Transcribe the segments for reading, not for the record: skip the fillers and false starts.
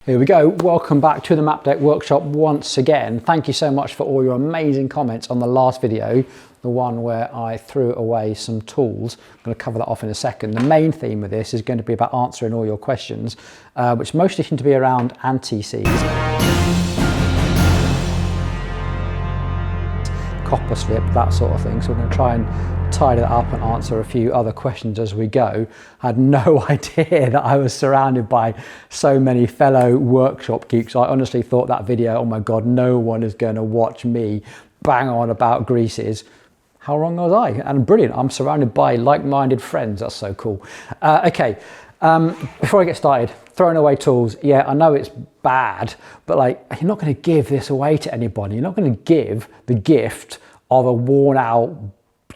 Here we go. Welcome back to the Mapdec workshop once again. Thank you so much for all your amazing comments on the last video, the one where I threw away some tools. I'm going to cover that off in a second. The main theme of this is going to be about answering all your questions, which mostly seem to be around anti-seize, copper slip, that sort of thing. So we're going to try and tidy that up and answer a few other questions as we go. I had no idea that I was surrounded by so many fellow workshop geeks. I honestly thought that video, oh my God, no one is going to watch me bang on about greases. How wrong was I? And brilliant, I'm surrounded by like-minded friends. That's so cool. Okay, before I get started, throwing away tools. Yeah, I know it's bad, but like, you're not going to give this away to anybody. You're not going to give the gift of a worn out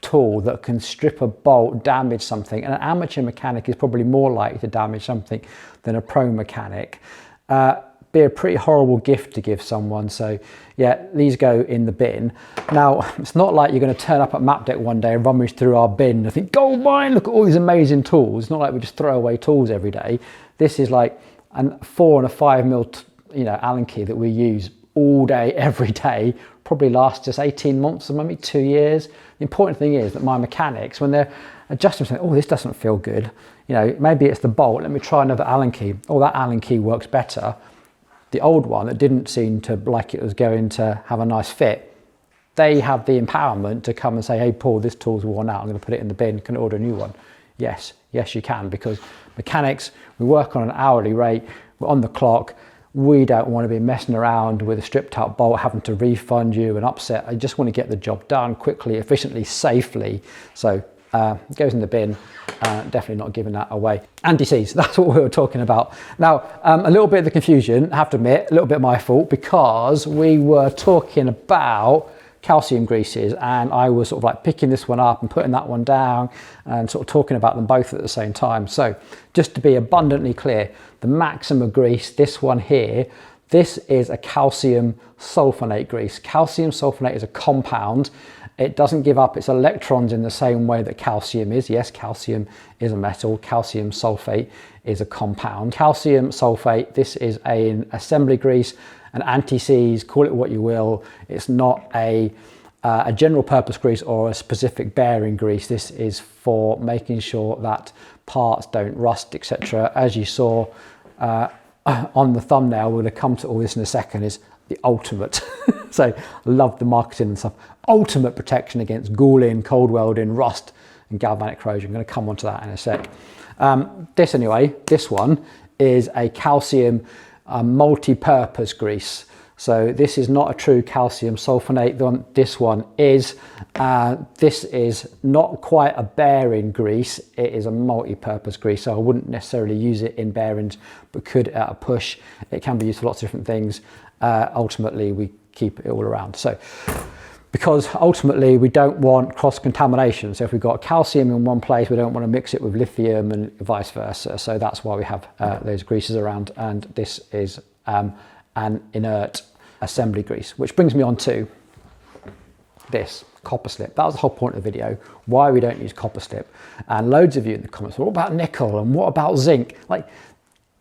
tool that can strip a bolt, damage something. And an amateur mechanic is probably more likely to damage something than a pro mechanic. Be a pretty horrible gift to give someone. So yeah, these go in the bin. Now, it's not like you're going to turn up at Mapdec one day and rummage through our bin and think, gold mine, look at all these amazing tools. It's not like we just throw away tools every day. This is like a 4 and a 5 mil, Allen key that we use all day, every day, probably lasts us 18 months or maybe 2 years. The important thing is that my mechanics, when they're adjusting something, oh, this doesn't feel good. Maybe it's the bolt. Let me try another Allen key. Oh, that Allen key works better. The old one that didn't seem to like it was going to have a nice fit, they have the empowerment to come and say, hey, Paul, this tool's worn out. I'm going to put it in the bin. Can I order a new one? Yes, you can, because mechanics, we work on an hourly rate. We're on the clock. We don't want to be messing around with a stripped out bolt, having to refund you and upset. I just want to get the job done quickly, efficiently, safely. So it goes in the bin, definitely not giving that away. Anti-seize, that's what we were talking about. Now, a little bit of the confusion, I have to admit, a little bit my fault, because we were talking about calcium greases and I was sort of like picking this one up and putting that one down and sort of talking about them both at the same time. So just to be abundantly clear, the Maxima grease, this one here, this is a calcium sulfonate grease. Calcium sulfonate is a compound. It doesn't give up its electrons in the same way that calcium is. Yes, calcium is a metal. Calcium sulfate is a compound. Calcium sulfate, this is an assembly grease, an anti-seize, call it what you will. It's not a general purpose grease or a specific bearing grease. This is for making sure that parts don't rust, etc. As you saw on the thumbnail, we're going to come to all this in a second, is the ultimate. So I love the marketing and stuff. Ultimate protection against gouling, cold welding, rust and galvanic corrosion. I'm going to come on to that in a sec. This one is a calcium multi-purpose grease. So this is not a true calcium sulfonate. This one is. This is not quite a bearing grease. It is a multi-purpose grease. So I wouldn't necessarily use it in bearings, but could at a push. It can be used for lots of different things. Ultimately, we keep it all around. So because ultimately we don't want cross-contamination. So if we've got calcium in one place, we don't want to mix it with lithium and vice versa. So that's why we have those greases around. And this is an inert assembly grease, which brings me on to this copper slip. That was the whole point of the video, why we don't use copper slip. And loads of you in the comments, what about nickel and what about zinc? Like,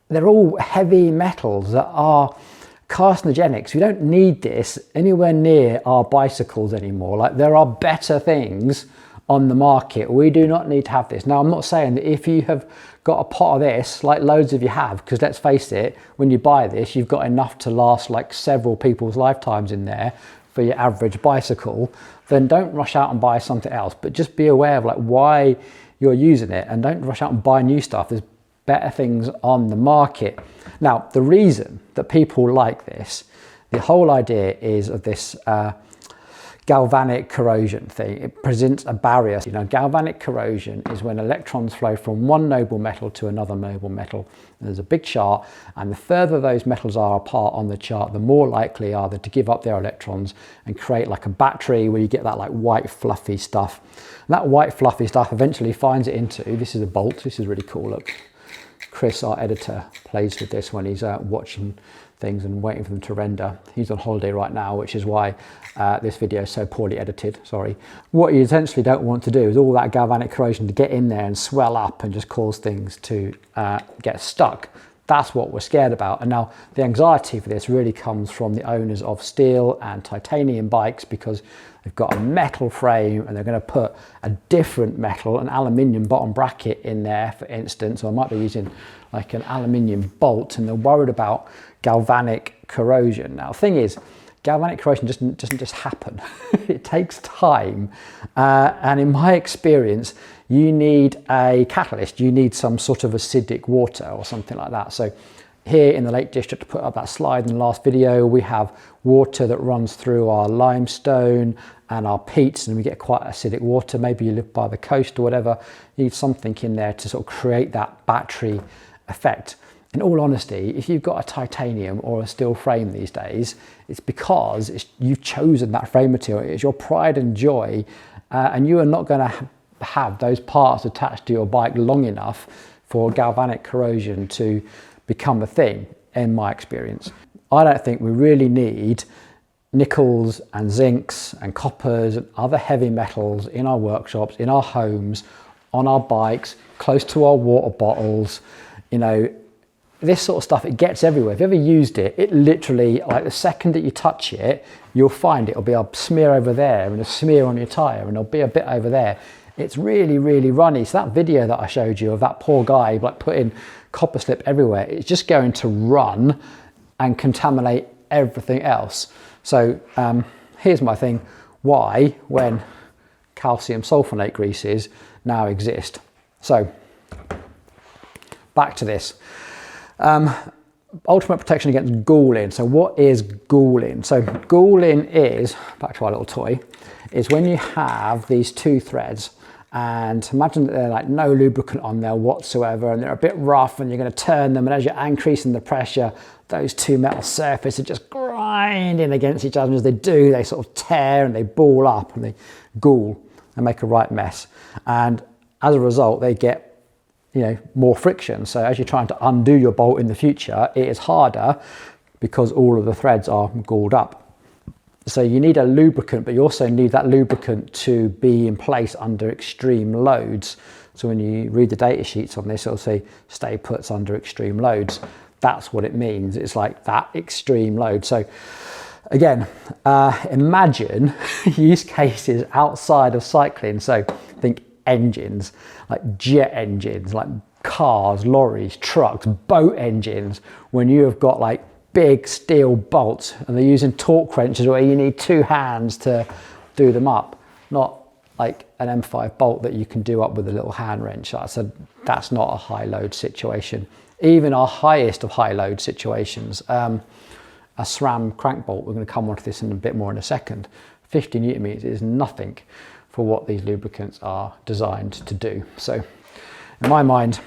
they're all heavy metals that are carcinogenics. We don't need this anywhere near our bicycles anymore. Like, there are better things on the market. We do not need to have this. Now, I'm not saying that if you have got a pot of this, like loads of you have, because let's face it, when you buy this, you've got enough to last like several people's lifetimes in there for your average bicycle, then don't rush out and buy something else. But just be aware of like why you're using it, and don't rush out and buy new stuff. There's better things on the market. Now, the reason that people like this, the whole idea is of this galvanic corrosion thing. It presents a barrier. Galvanic corrosion is when electrons flow from one noble metal to another noble metal. And there's a big chart, and the further those metals are apart on the chart, the more likely are they to give up their electrons and create like a battery where you get that like white fluffy stuff. And that white fluffy stuff eventually finds it into, this is a bolt, this is really cool, look. Chris, our editor, plays with this when he's watching things and waiting for them to render. He's on holiday right now, which is why this video is so poorly edited, sorry. What you essentially don't want to do is all that galvanic corrosion to get in there and swell up and just cause things to get stuck. That's what we're scared about. And now the anxiety for this really comes from the owners of steel and titanium bikes, because they've got a metal frame and they're going to put a different metal, an aluminium bottom bracket in there, for instance, or I might be using like an aluminium bolt, and they're worried about galvanic corrosion. Now the thing is, galvanic corrosion doesn't just happen. It takes time, and in my experience, you need a catalyst. You need some sort of acidic water or something like that. So here in the Lake District, to put up that slide in the last video, we have water that runs through our limestone and our peats, and we get quite acidic water. Maybe you live by the coast or whatever. You need something in there to sort of create that battery effect. In all honesty, if you've got a titanium or a steel frame these days, it's because you've chosen that frame material. It's your pride and joy, and you are not going to have those parts attached to your bike long enough for galvanic corrosion to become a thing, in my experience. I don't think we really need nickels and zincs and coppers and other heavy metals in our workshops, in our homes, on our bikes, close to our water bottles. You know, this sort of stuff, it gets everywhere. If you've ever used it, it literally, like the second that you touch it, you'll find it'll be a smear over there and a smear on your tyre, and there'll be a bit over there. It's really, really runny. So that video that I showed you of that poor guy like putting copper slip everywhere, it's just going to run and contaminate everything else. So here's my thing, why, when calcium sulfonate greases now exist. So back to this. Ultimate protection against galling. So what is galling? So galling is, back to our little toy, is when you have these two threads, and imagine that they're like no lubricant on there whatsoever, and they're a bit rough, and you're going to turn them, and as you're increasing the pressure, those two metal surfaces are just grinding against each other, and as they do, they sort of tear and they ball up and they gall and make a right mess. And as a result, they get, you know, more friction. So as you're trying to undo your bolt in the future, it is harder because all of the threads are galled up. So you need a lubricant, but you also need that lubricant to be in place under extreme loads. So when you read the data sheets on this, it'll say stay puts under extreme loads. That's what it means. It's like that extreme load. So again, imagine use cases outside of cycling. So think engines, like jet engines, like cars, lorries, trucks, boat engines, when you have got like big steel bolts and they're using torque wrenches where you need two hands to do them up, not like an M5 bolt that you can do up with a little hand wrench. So that's not a high load situation. Even our highest of high load situations, a SRAM crank bolt, we're going to come on to this in a bit more in a second, 50 Newton meters is nothing for what these lubricants are designed to do. So in my mind,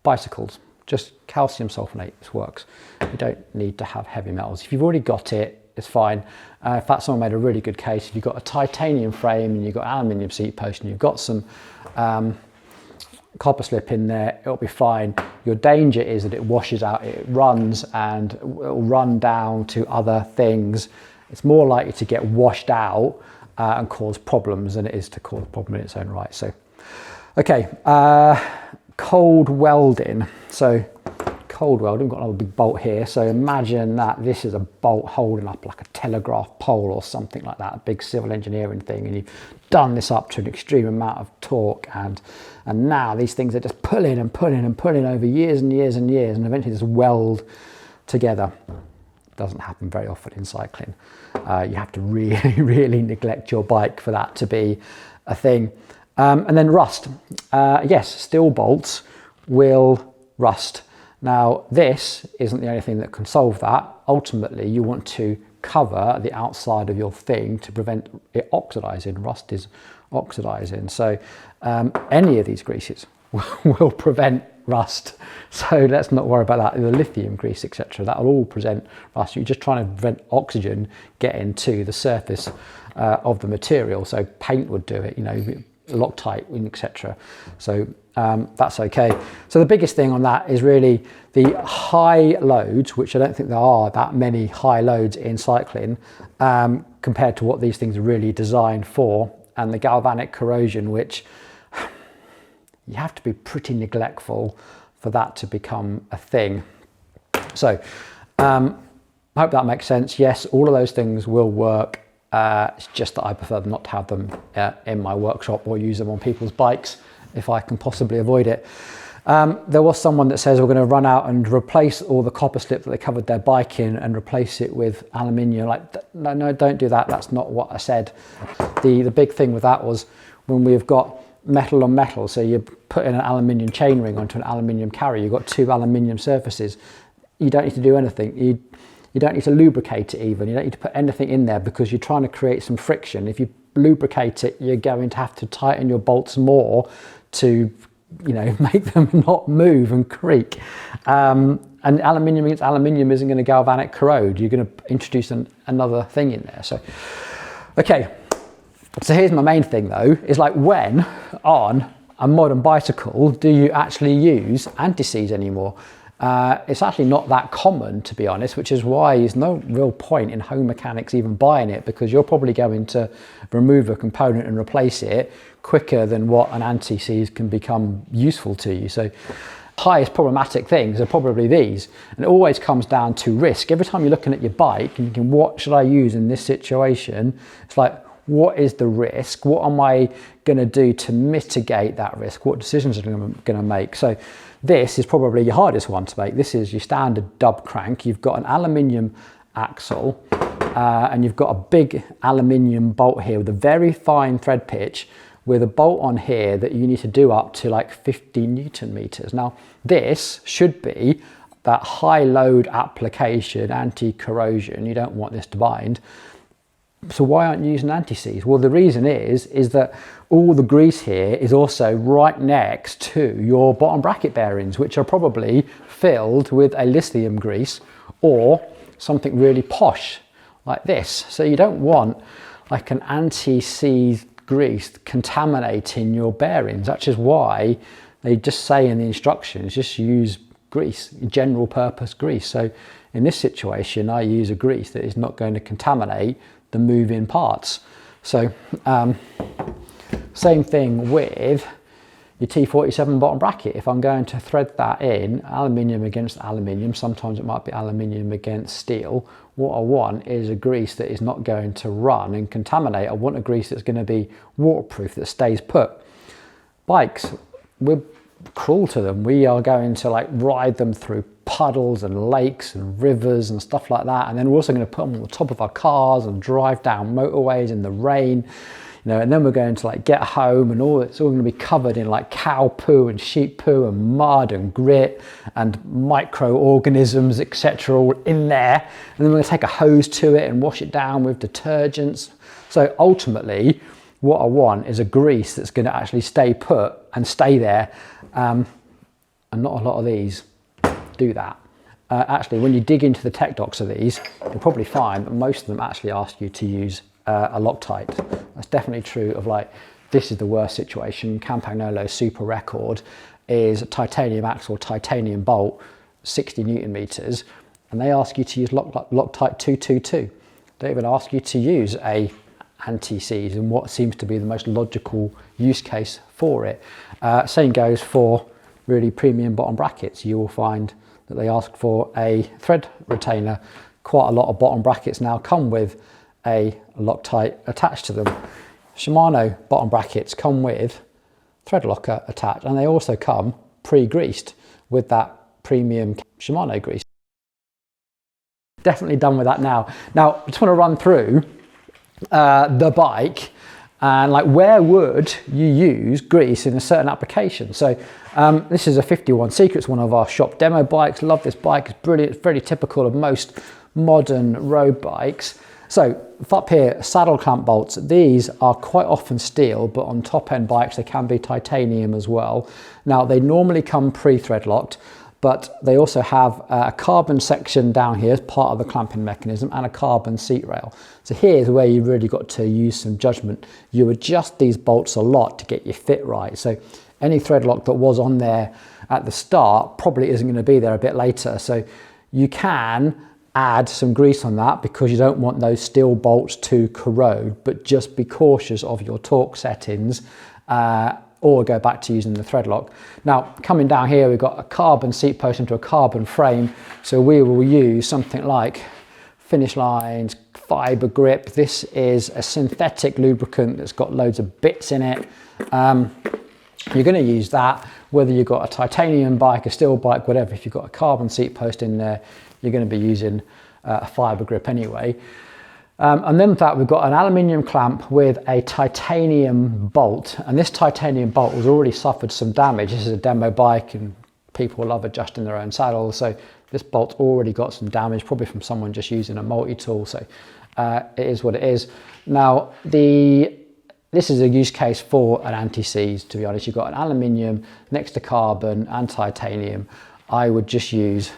bicycles, just calcium sulfonate, this works. You don't need to have heavy metals. If you've already got it, it's fine. In fact, someone made a really good case. If you've got a titanium frame and you've got aluminium seat post and you've got some copper slip in there, it'll be fine. Your danger is that it washes out, it runs and it will run down to other things. It's more likely to get washed out and cause problems than it is to cause a problem in its own right. So, okay, cold welding. So cold welding, we've got another big bolt here. So imagine that this is a bolt holding up like a telegraph pole or something like that, a big civil engineering thing, and you've done this up to an extreme amount of torque, and now these things are just pulling and pulling and pulling over years and years and years, and eventually just weld together. Doesn't happen very often in cycling. You have to really, really neglect your bike for that to be a thing. And then rust. Yes, steel bolts will rust. Now, this isn't the only thing that can solve that. Ultimately, you want to cover the outside of your thing to prevent it oxidizing. Rust is oxidizing. So any of these greases will prevent rust. So let's not worry about that. The lithium grease, etc., that will all present rust. You're just trying to prevent oxygen getting to the surface of the material. So paint would do it, you know, Loctite, etc. So that's okay. So the biggest thing on that is really the high loads, which I don't think there are that many high loads in cycling compared to what these things are really designed for, and the galvanic corrosion, which you have to be pretty neglectful for that to become a thing. So I hope that makes sense. Yes, all of those things will work. It's just that I prefer not to have them in my workshop or use them on people's bikes if I can possibly avoid it. There was someone that says we're going to run out and replace all the copper slip that they covered their bike in and replace it with aluminium. Like, no, don't do that. That's not what I said. The big thing with that was when we've got metal on metal, so you put in an aluminium chainring onto an aluminium carrier, you've got two aluminium surfaces. You don't need to do anything. You don't need to lubricate it even. You don't need to put anything in there because you're trying to create some friction. If you lubricate it, you're going to have to tighten your bolts more to, you know, make them not move and creak. And aluminium against aluminium isn't going to galvanic corrode. You're going to introduce another thing in there. So, okay. So here's my main thing though, is like, when on a modern bicycle do you actually use anti-seize anymore? It's actually not that common, to be honest, which is why there's no real point in home mechanics even buying it, because you're probably going to remove a component and replace it quicker than what an anti-seize can become useful to you. So highest problematic things are probably these, and it always comes down to risk. Every time you're looking at your bike and thinking, what should I use in this situation? It's like, what is the risk? What am I going to do to mitigate that risk? What decisions am I going to make? So this is probably your hardest one to make. This is your standard dub crank. You've got an aluminium axle and you've got a big aluminium bolt here with a very fine thread pitch with a bolt on here that you need to do up to like 50 Newton meters. Now this should be that high load application, anti-corrosion. You don't want this to bind. So why aren't you using anti-seize? Well, the reason is that all the grease here is also right next to your bottom bracket bearings, which are probably filled with a lithium grease or something really posh like this. So you don't want like an anti-seize grease contaminating your bearings. That's just why they just say in the instructions, just use grease, general purpose grease. So in this situation, I use a grease that is not going to contaminate the move-in parts. So same thing with your T47 bottom bracket. If I'm going to thread that in, aluminium against aluminium, sometimes it might be aluminium against steel, what I want is a grease that is not going to run and contaminate. I want a grease that's going to be waterproof, that stays put. Bikes, we're cruel to them. We are going to like ride them through puddles and lakes and rivers and stuff like that, and then we're also going to put them on the top of our cars and drive down motorways in the rain, you know, and then we're going to like get home and it's all going to be covered in like cow poo and sheep poo and mud and grit and microorganisms, etc., all in there, and then we're going to take a hose to it and wash it down with detergents. So ultimately what I want is a grease that's going to actually stay put and stay there, and not a lot of these do that. Actually, when you dig into the tech docs of these, you'll probably find that most of them actually ask you to use a Loctite. That's definitely true of like, this is the worst situation. Campagnolo Super Record is a titanium axle, titanium bolt, 60 Newton meters, and they ask you to use Loctite 222. They even ask you to use a anti-seize in what seems to be the most logical use case for it. Same goes for really premium bottom brackets. You will find that they ask for a thread retainer. Quite a lot of bottom brackets now come with a Loctite attached to them. Shimano bottom brackets come with thread locker attached, and they also come pre-greased with that premium Shimano grease. Definitely done with that now. Now, I just want to run through the bike and like, where would you use grease in a certain application? So this is a 51 Secret. It's one of our shop demo bikes. Love this bike. It's brilliant. It's very typical of most modern road bikes. So up here, saddle clamp bolts. These are quite often steel, but on top end bikes they can be titanium as well. Now they normally come pre-thread locked, but they also have a carbon section down here as part of the clamping mechanism and a carbon seat rail. So here's where you really got to use some judgment. You adjust these bolts a lot to get your fit right. So any thread lock that was on there at the start probably isn't going to be there a bit later. So you can add some grease on that because you don't want those steel bolts to corrode, but just be cautious of your torque settings or go back to using the thread lock. Now, coming down here, we've got a carbon seat post into a carbon frame. So we will use something like Finish Line's fiber grip. This is a synthetic lubricant that's got loads of bits in it. You're going to use that whether you've got a titanium bike, a steel bike, whatever. If you've got a carbon seat post in there, you're going to be using a fiber grip anyway. And then with that, we've got an aluminium clamp with a titanium bolt, and this titanium bolt has already suffered some damage. This is a demo bike and people love adjusting their own saddles, so this bolt's already got some damage, probably from someone just using a multi-tool, so it is what it is. Now, this is a use case for an anti-seize, to be honest. You've got an aluminium next to carbon and titanium. I would just use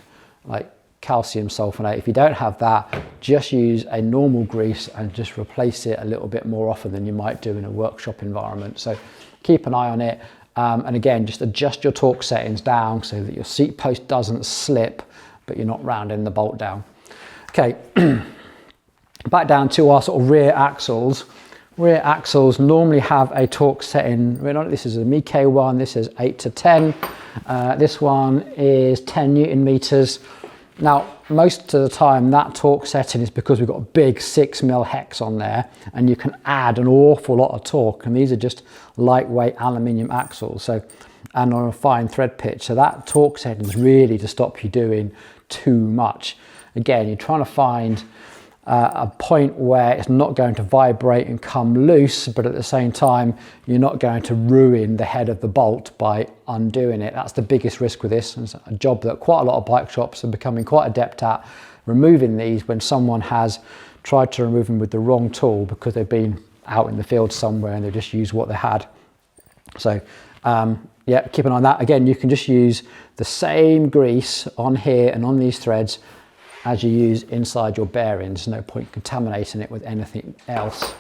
like calcium sulfonate. If you don't have that, just use a normal grease and just replace it a little bit more often than you might do in a workshop environment. So keep an eye on it. And again, just adjust your torque settings down so that your seat post doesn't slip, but you're not rounding the bolt down. Okay, back down to our sort of rear axles. Rear axles normally have a torque setting. This is a Mikke one, this is 8 to 10. This one is 10 Newton meters. Now, most of the time that torque setting is because we've got a big 6mm hex on there, and you can add an awful lot of torque, and these are just lightweight aluminium axles, so, and on a fine thread pitch. So that torque setting is really to stop you doing too much. Again, you're trying to find a point where it's not going to vibrate and come loose, but at the same time, you're not going to ruin the head of the bolt by undoing it. That's the biggest risk with this. It's a job that quite a lot of bike shops are becoming quite adept at, removing these when someone has tried to remove them with the wrong tool because they've been out in the field somewhere and they just used what they had. So yeah, keep an eye on that. Again, you can just use the same grease on here and on these threads as you use inside your bearings. No point contaminating it with anything else.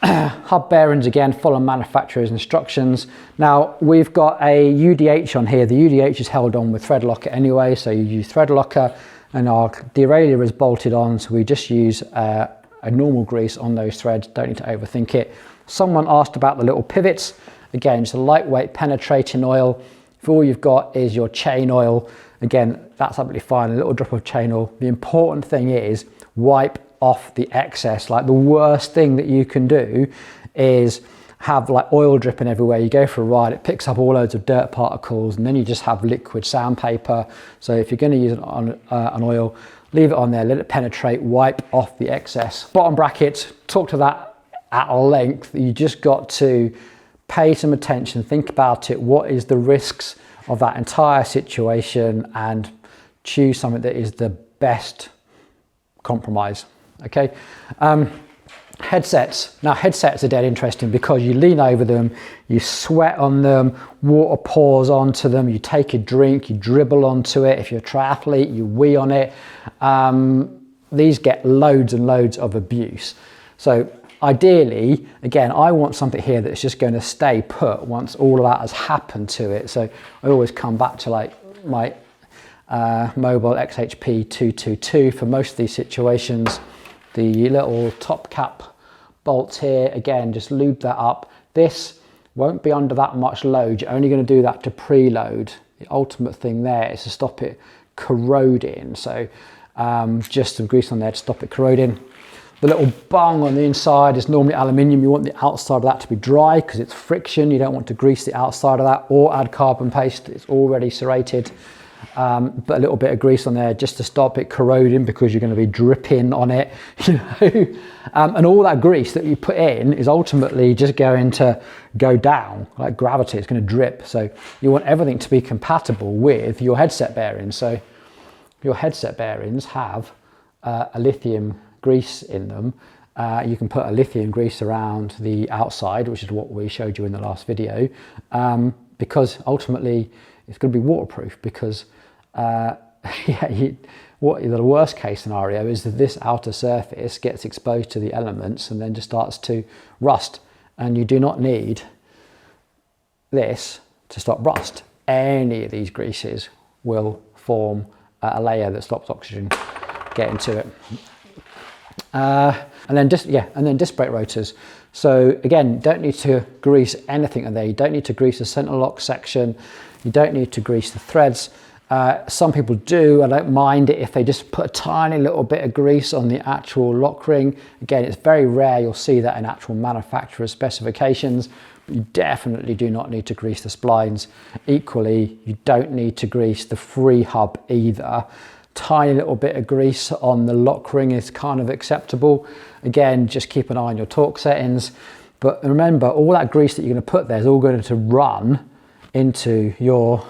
Hub bearings, again, follow manufacturer's instructions. Now, we've got a UDH on here. The UDH is held on with thread locker anyway, so you use thread locker, and our derailleur is bolted on, so we just use a normal grease on those threads. Don't need to overthink it. Someone asked about the little pivots. Again, it's a lightweight penetrating oil. If all you've got is your chain oil, again, that's absolutely fine, a little drop of chain oil. The important thing is wipe off the excess. Like, the worst thing that you can do is have like oil dripping everywhere. You go for a ride, it picks up all loads of dirt particles, and then you just have liquid sandpaper. So if you're going to use it on an oil, leave it on there, let it penetrate, wipe off the excess. Bottom brackets, talk to that at length. You just got to pay some attention, think about it. What is the risks of that entire situation, and choose something that is the best compromise. Okay. Headsets. Now, headsets are dead interesting because you lean over them, you sweat on them, water pours onto them, you take a drink, you dribble onto it. If you're a triathlete, you wee on it. These get loads and loads of abuse. So ideally, again, I want something here that's just going to stay put once all of that has happened to it. So I always come back to like my Mobile XHP 222 for most of these situations. The little top cap bolts here, again, just lube that up. This won't be under that much load. You're only going to do that to preload. The ultimate thing there is to stop it corroding. So just some grease on there to stop it corroding. The little bung on the inside is normally aluminium. You want the outside of that to be dry because it's friction. You don't want to grease the outside of that or add carbon paste. It's already serrated. But a little bit of grease on there just to stop it corroding because you're going to be dripping on it, you know. And all that grease that you put in is ultimately just going to go down like gravity. It's going to drip. So you want everything to be compatible with your headset bearings. So your headset bearings have a lithium grease in them. You can put a lithium grease around the outside, which is what we showed you in the last video, because ultimately it's going to be waterproof. Because the worst case scenario is that this outer surface gets exposed to the elements and then just starts to rust, and you do not need this to stop rust. Any of these greases will form a layer that stops oxygen getting to it. And then disc brake rotors. So again, don't need to grease anything in there. You don't need to grease the center lock section. You don't need to grease the threads. Some people do. I don't mind it if they just put a tiny little bit of grease on the actual lock ring. Again, it's very rare you'll see that in actual manufacturer's specifications. But you definitely do not need to grease the splines. Equally, you don't need to grease the free hub either. Tiny little bit of grease on the lock ring is kind of acceptable. Again, just keep an eye on your torque settings. But remember, all that grease that you're going to put there is all going to run into your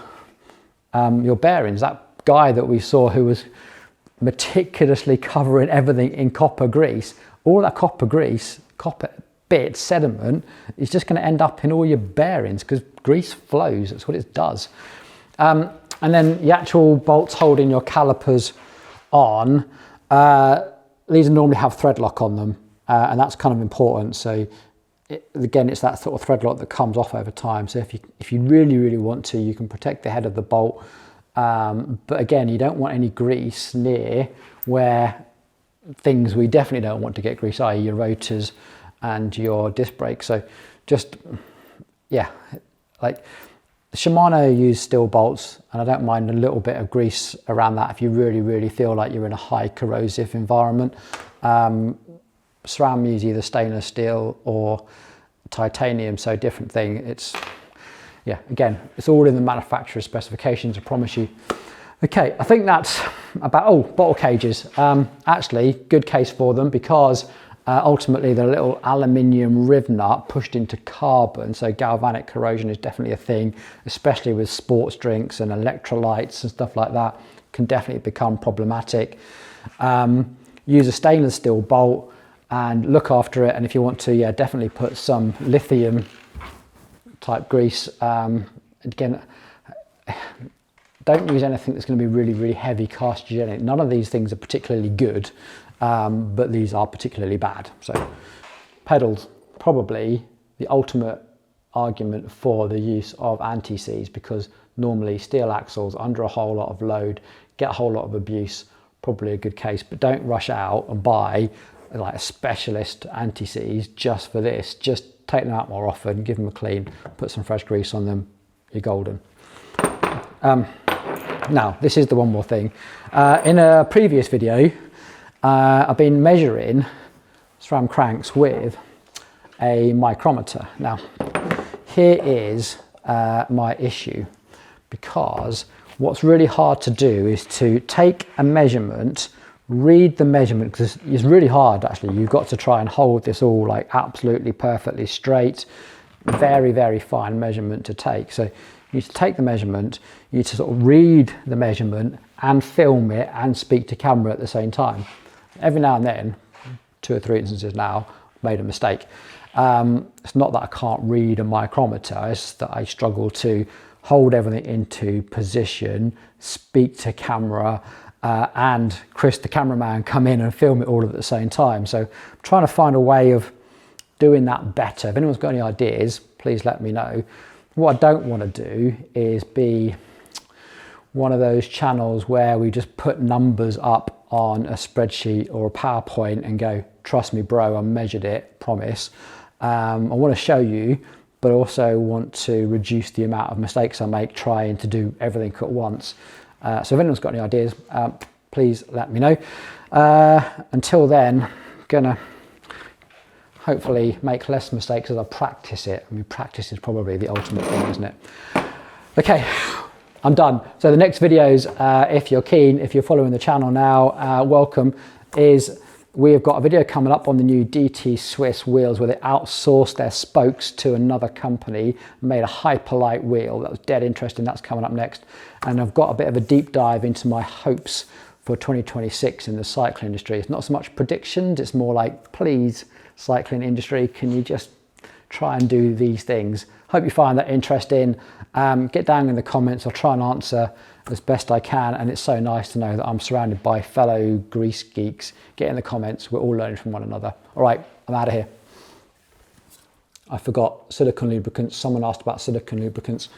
bearings. That guy that we saw who was meticulously covering everything in copper grease, all that copper grease, copper bit sediment is just going to end up in all your bearings because grease flows. That's what it does. And then the actual bolts holding your calipers on, these normally have thread lock on them, and that's kind of important. So again, it's that sort of thread lock that comes off over time. So if you really want to, you can protect the head of the bolt. But again, you don't want any grease near where things we definitely don't want to get grease, i.e. your rotors and your disc brakes. So just, yeah, like Shimano use steel bolts, and I don't mind a little bit of grease around that if you really feel like you're in a high corrosive environment. SRAM use either stainless steel or titanium, so different thing. It's, yeah, again, it's all in the manufacturer's specifications, I promise you. Okay, I think that's about, oh, bottle cages. Actually, good case for them because ultimately the little aluminium riv nut pushed into carbon, so galvanic corrosion is definitely a thing, especially with sports drinks and electrolytes and stuff like that, can definitely become problematic. Use a stainless steel bolt and look after it, and if you want to, yeah, definitely put some lithium type grease. Again, don't use anything that's going to be really heavy carcinogenic. None of these things are particularly good, but these are particularly bad. So pedals, probably the ultimate argument for the use of anti-seize, because normally steel axles under a whole lot of load get a whole lot of abuse. Probably a good case, but don't rush out and buy like a specialist anti-seize just for this. Just take them out more often, give them a clean, put some fresh grease on them, you're golden. Now, this is the one more thing. In a previous video, I've been measuring SRAM cranks with a micrometer. Now, here is my issue, because what's really hard to do is to take a measurement, read the measurement, because it's really hard actually. You've got to try and hold this all like absolutely perfectly straight, very fine measurement to take. So you need to take the measurement, you need to sort of read the measurement and film it and speak to camera at the same time. Every now and then, 2 or 3 instances now, made a mistake. It's not that I can't read a micrometer, it's that I struggle to hold everything into position, speak to camera, and Chris, the cameraman, come in and film it all at the same time. So I'm trying to find a way of doing that better. If anyone's got any ideas, please let me know. What I don't want to do is be one of those channels where we just put numbers up on a spreadsheet or a PowerPoint and go, trust me bro, I measured it, promise. I want to show you, but also want to reduce the amount of mistakes I make trying to do everything at once. So if anyone's got any ideas, please let me know. Until then, I'm gonna hopefully make less mistakes as I practice it. I mean, practice is probably the ultimate thing, isn't it? Okay, I'm done. So the next videos, if you're keen, if you're following the channel now, welcome, is we have got a video coming up on the new DT Swiss wheels where they outsourced their spokes to another company, made a hyperlight wheel. That was dead interesting. That's coming up next. And I've got a bit of a deep dive into my hopes for 2026 in the cycling industry. It's not so much predictions, it's more like, please, cycling industry, can you just try and do these things? Hope you find that interesting. Get down in the comments. I'll try and answer as best I can, and it's so nice to know that I'm surrounded by fellow grease geeks. Get in the comments, we're all learning from one another. All right, I'm out of here. I forgot silicone lubricants. Someone asked about silicone lubricants.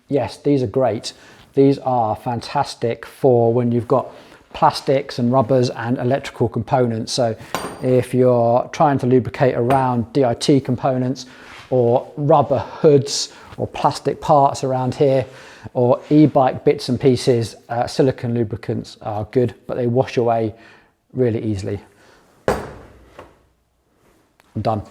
Yes, these are great. These are fantastic for when you've got plastics and rubbers and electrical components. So if you're trying to lubricate around DIT components or rubber hoods or plastic parts around here, or e-bike bits and pieces, silicone lubricants are good, but they wash away really easily. I'm done.